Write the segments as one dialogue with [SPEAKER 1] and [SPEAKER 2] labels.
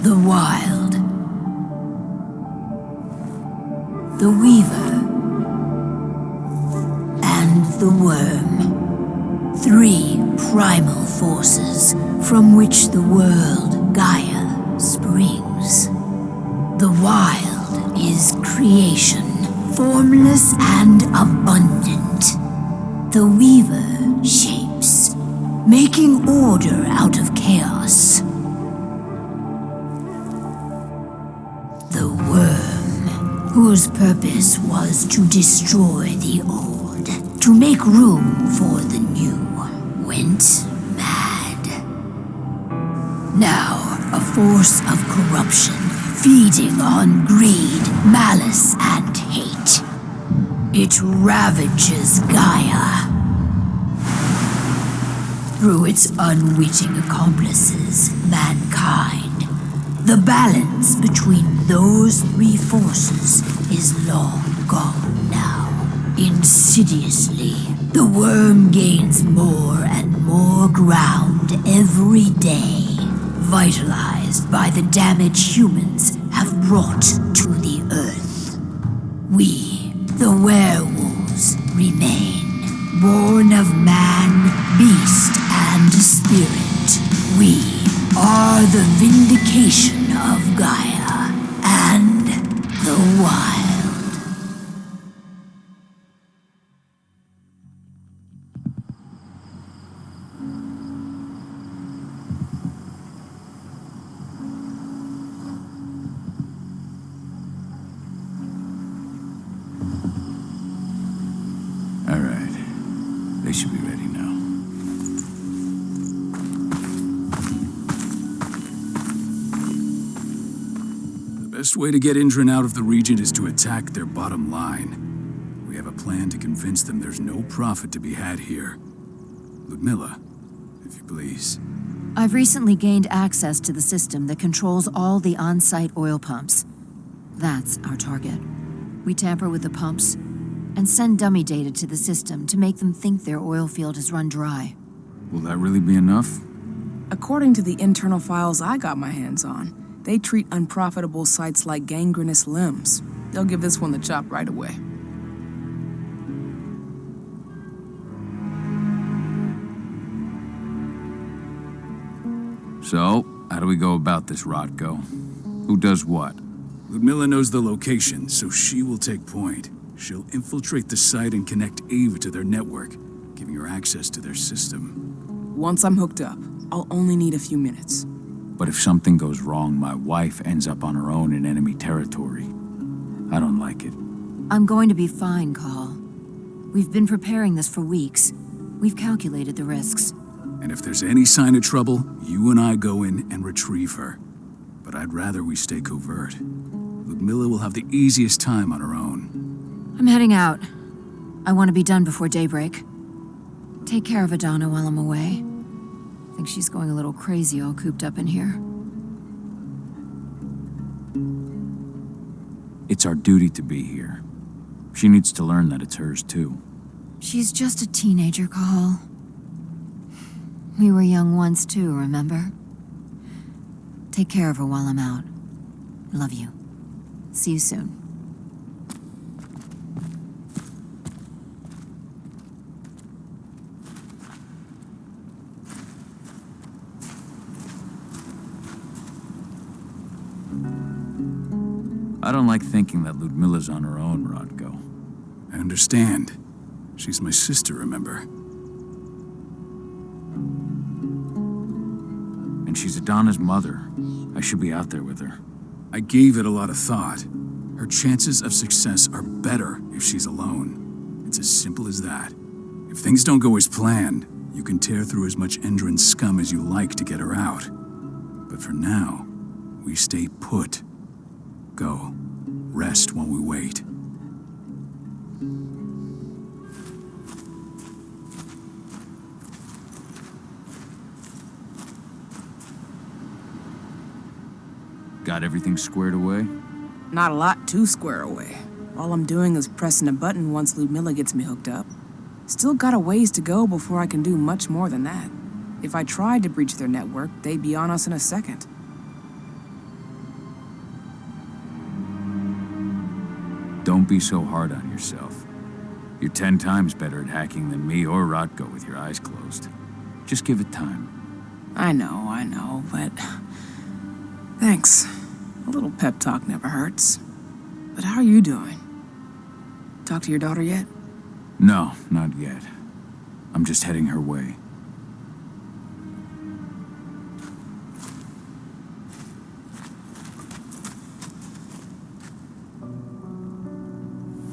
[SPEAKER 1] the Wild, the Weaver, and the Worm. 3 primal forces from which the world, Gaia, springs. The Wild is creation, formless and abundant. The Weaver shapes, making order out of chaos. The Worm, whose purpose was to destroy the old, to make room for the new, went mad. Now, a force of corruption, feeding on greed, malice, and hate. It ravages Gaia. Through its unwitting accomplices, mankind, the balance between those 3 forces is long gone now. Insidiously, the Worm gains more and more ground every day, vitalized by the damage humans have brought to the Earth. We, the werewolves, remain, born of man, beast, and spirit. We are the vindication of Gaia and the Wild.
[SPEAKER 2] All right. They should be ready now.
[SPEAKER 3] The best way to get Indran out of the region is to attack their bottom line. We have a plan to convince them there's no profit to be had here. Ludmilla, if you please.
[SPEAKER 4] I've recently gained access to the system that controls all the on-site oil pumps. That's our target. We tamper with the pumps and send dummy data to the system to make them think their oil field has run dry.
[SPEAKER 3] Will that really be enough?
[SPEAKER 5] According to the internal files I got my hands on, they treat unprofitable sites like gangrenous limbs. They'll give this one the chop right away.
[SPEAKER 2] So, how do we go about this, Rodko? Who does what?
[SPEAKER 3] Ludmilla knows the location, so she will take point. She'll infiltrate the site and connect Ava to their network, giving her access to their system.
[SPEAKER 5] Once I'm hooked up, I'll only need a few minutes.
[SPEAKER 2] But if something goes wrong, my wife ends up on her own in enemy territory. I don't like it.
[SPEAKER 4] I'm going to be fine, Call. We've been preparing this for weeks. We've calculated the risks.
[SPEAKER 3] And if there's any sign of trouble, you and I go in and retrieve her. But I'd rather we stay covert. Ludmilla will have the easiest time on her own.
[SPEAKER 4] I'm heading out. I want to be done before daybreak. Take care of Adana while I'm away. I think she's going a little crazy all cooped up in here.
[SPEAKER 2] It's our duty to be here. She needs to learn that it's hers too.
[SPEAKER 4] She's just a teenager, Call. We were young once too, remember? Take care of her while I'm out. Love you. See you soon.
[SPEAKER 2] I don't like thinking that Ludmilla's on her own, Rodko.
[SPEAKER 3] I understand. She's my sister, remember?
[SPEAKER 2] And she's Adana's mother. I should be out there with her.
[SPEAKER 3] I gave it a lot of thought. Her chances of success are better if she's alone. It's as simple as that. If things don't go as planned, you can tear through as much Endron scum as you like to get her out. But for now, we stay put. Go. Rest while we wait.
[SPEAKER 2] Got everything squared away?
[SPEAKER 5] Not a lot to square away. All I'm doing is pressing a button once Ludmilla gets me hooked up. Still got a ways to go before I can do much more than that. If I tried to breach their network, they'd be on us in a second.
[SPEAKER 2] Don't be so hard on yourself. You're 10 times better at hacking than me or Rotko with your eyes closed. Just give it time.
[SPEAKER 5] I know, but... Thanks. A little pep talk never hurts. But how are you doing? Talk to your daughter yet?
[SPEAKER 2] No, not yet. I'm just heading her way.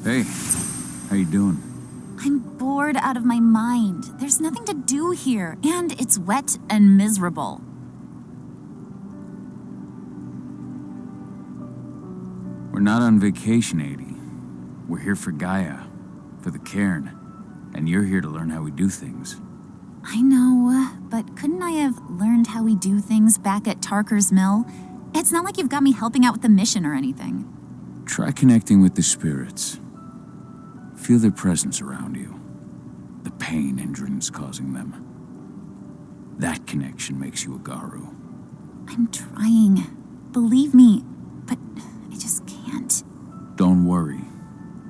[SPEAKER 2] Hey, how you doing?
[SPEAKER 6] I'm bored out of my mind. There's nothing to do here, and it's wet and miserable.
[SPEAKER 2] We're not on vacation, Adie. We're here for Gaia, for the cairn, and you're here to learn how we do things.
[SPEAKER 6] I know, but couldn't I have learned how we do things back at Tarker's Mill? It's not like you've got me helping out with the mission or anything.
[SPEAKER 2] Try connecting with the spirits. Feel their presence around you. The pain Endron's causing them. That connection makes you a Garu.
[SPEAKER 6] I'm trying. Believe me, but I just can't.
[SPEAKER 2] Don't worry.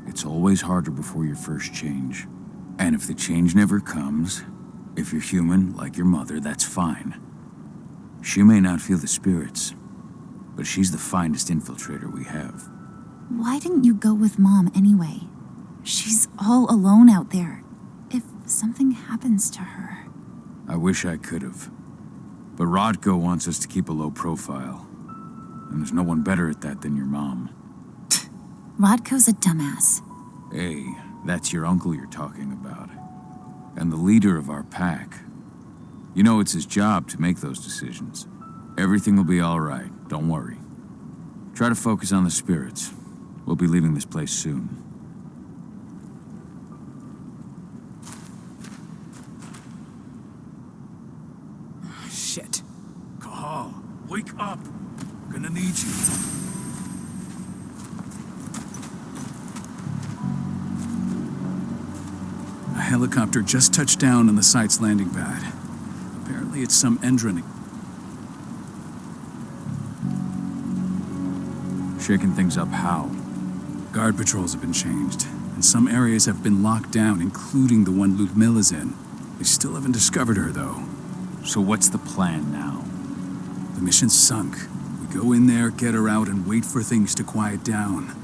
[SPEAKER 2] It's always harder before your first change. And if the change never comes, if you're human, like your mother, that's fine. She may not feel the spirits, but she's the finest infiltrator we have.
[SPEAKER 6] Why didn't you go with Mom anyway? She's all alone out there. If something happens to her...
[SPEAKER 2] I wish I could have. But Rodko wants us to keep a low profile. And there's no one better at that than your mom.
[SPEAKER 6] Rodko's a dumbass.
[SPEAKER 2] Hey, that's your uncle you're talking about. And the leader of our pack. You know it's his job to make those decisions. Everything will be all right, don't worry. Try to focus on the spirits. We'll be leaving this place soon.
[SPEAKER 3] Shit. Cahal, wake up. Gonna need you. A helicopter just touched down on the site's landing pad. Apparently it's some Endron.
[SPEAKER 2] Shaking things up how?
[SPEAKER 3] Guard patrols have been changed, and some areas have been locked down, including the one Ludmilla's in. They still haven't discovered her, though.
[SPEAKER 2] So what's the plan now?
[SPEAKER 3] The mission's sunk. We go in there, get her out, and wait for things to quiet down.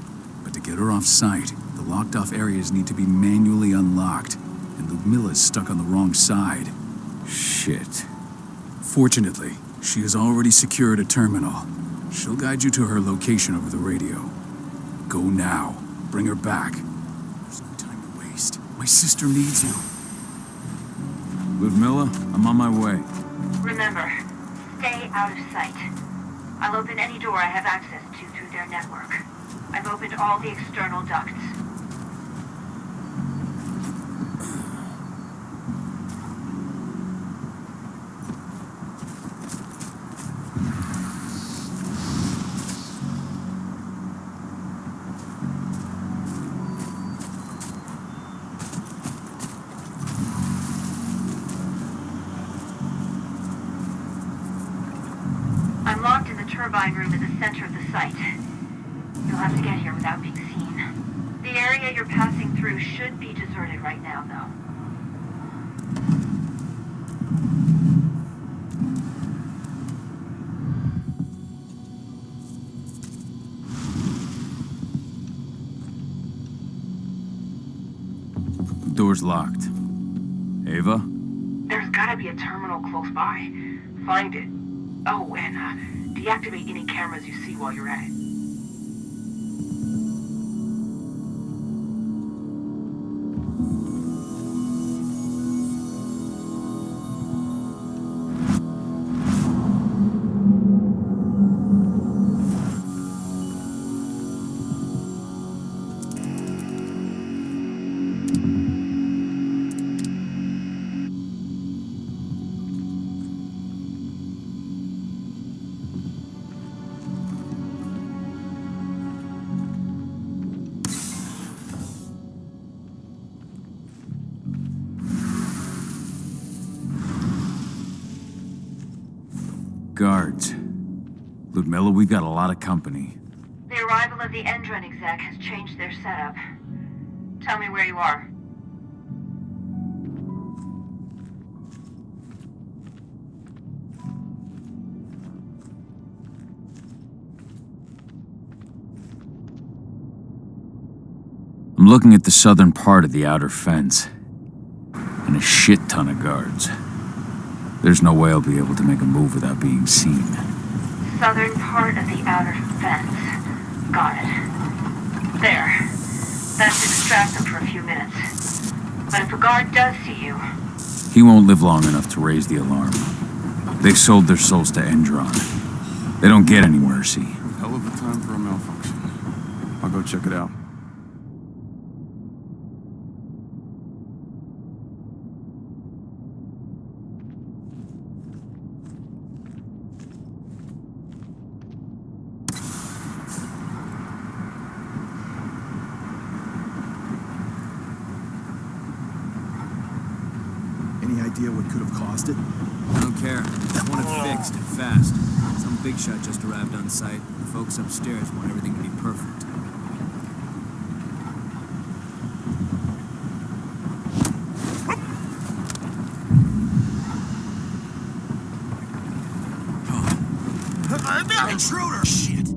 [SPEAKER 3] But to get her off site, the locked-off areas need to be manually unlocked, and Ludmilla's stuck on the wrong side.
[SPEAKER 2] Shit.
[SPEAKER 3] Fortunately, she has already secured a terminal. She'll guide you to her location over the radio. Go now. Bring her back. There's no time to waste. My sister needs you.
[SPEAKER 2] Ludmilla, I'm on my way.
[SPEAKER 7] Remember, stay out of sight. I'll open any door I have access to through their network. I've opened all the external ducts. I'm locked in the turbine room in the center of the site. You'll have to get here without being seen. The area you're passing through should be deserted right now, though.
[SPEAKER 2] The door's locked. Ava?
[SPEAKER 7] There's gotta be a terminal close by. Find it. Oh, and deactivate any cameras you see while you're at it.
[SPEAKER 2] Guards. Ludmilla, we've got a lot of company.
[SPEAKER 7] The arrival of the Endron exec has changed their setup. Tell me where you are.
[SPEAKER 2] I'm looking at the southern part of the outer fence. And a shit ton of guards. There's no way I'll be able to make a move without being seen.
[SPEAKER 7] Southern part of the outer fence. Got it. There. That should distract them for a few minutes. But if a guard does see you...
[SPEAKER 2] He won't live long enough to raise the alarm. They sold their souls to Endron. They don't get any mercy.
[SPEAKER 8] Hell of a time for a malfunction. I'll go check it out.
[SPEAKER 9] What could have caused it?
[SPEAKER 10] I don't care. I want it fixed and fast. Some big shot just arrived on site. The folks upstairs want everything to be perfect.
[SPEAKER 9] Intruder! Shit!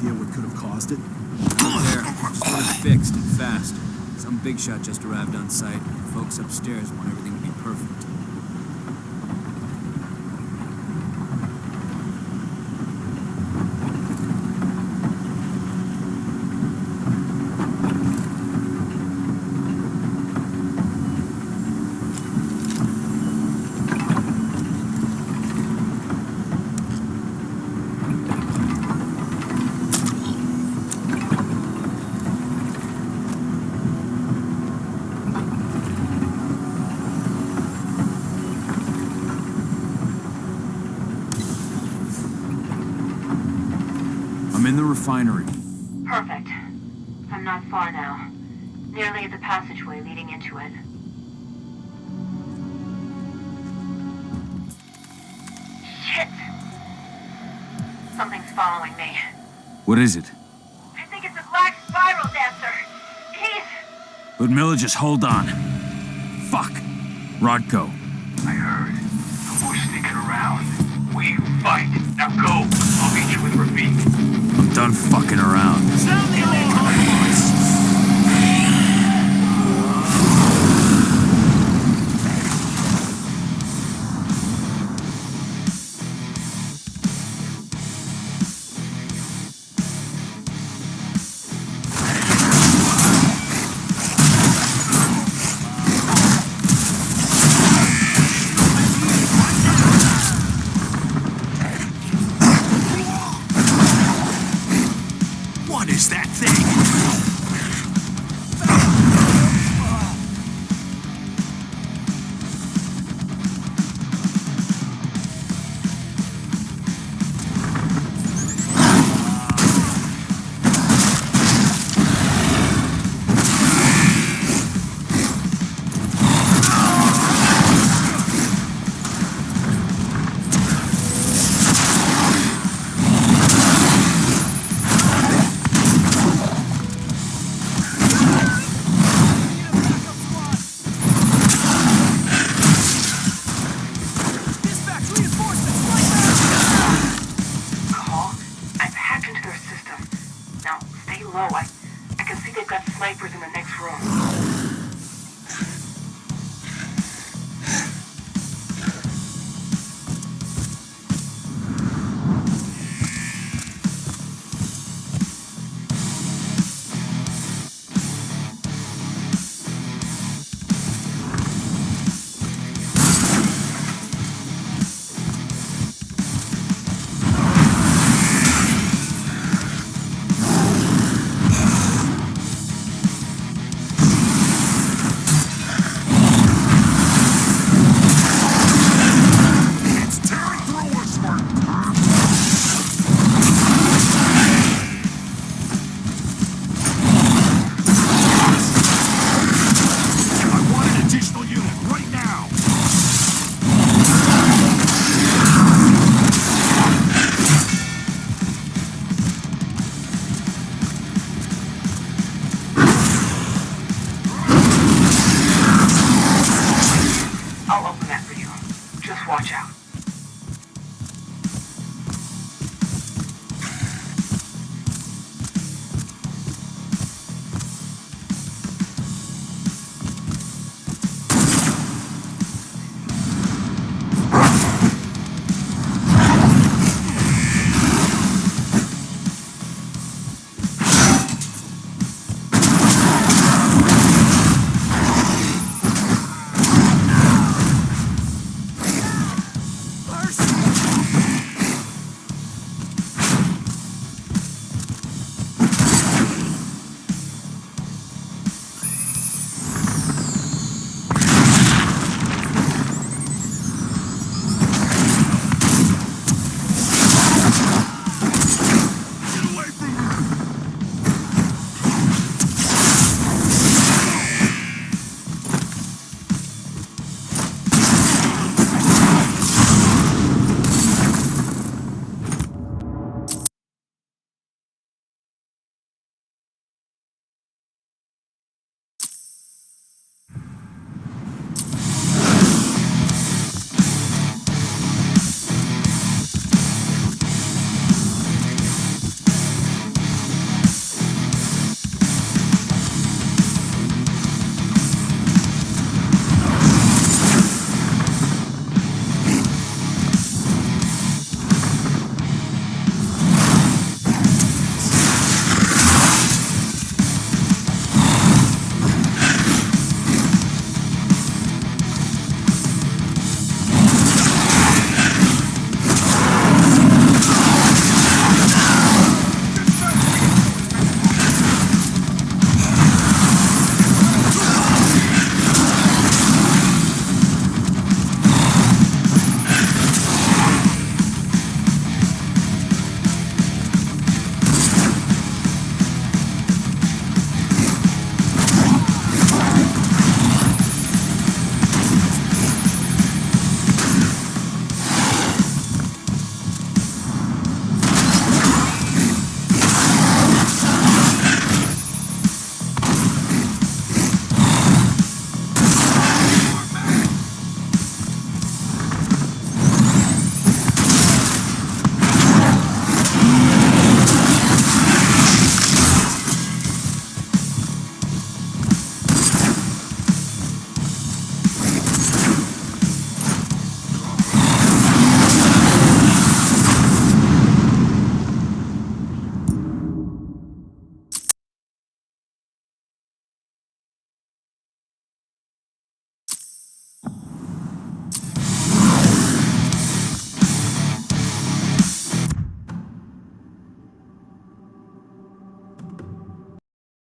[SPEAKER 9] What could have caused it?
[SPEAKER 10] I don't care. Just want it fixed and fast. Some big shot just arrived on site. The folks upstairs want everything to be perfect.
[SPEAKER 2] I'm in the refinery.
[SPEAKER 7] Perfect. I'm not far now. Nearly at the passageway leading into it. Shit! Something's following me.
[SPEAKER 2] What is it?
[SPEAKER 7] I think it's a black spiral dancer. He's...
[SPEAKER 2] Ludmilla, just hold on. Fuck. Rodko.
[SPEAKER 11] I heard. No more sneaking around. We fight. Now go. I'll meet you with Rafik.
[SPEAKER 2] I'm done fucking around.
[SPEAKER 11] Sound the alarm!
[SPEAKER 9] What is that thing?
[SPEAKER 7] I can see they've got snipers in the next room.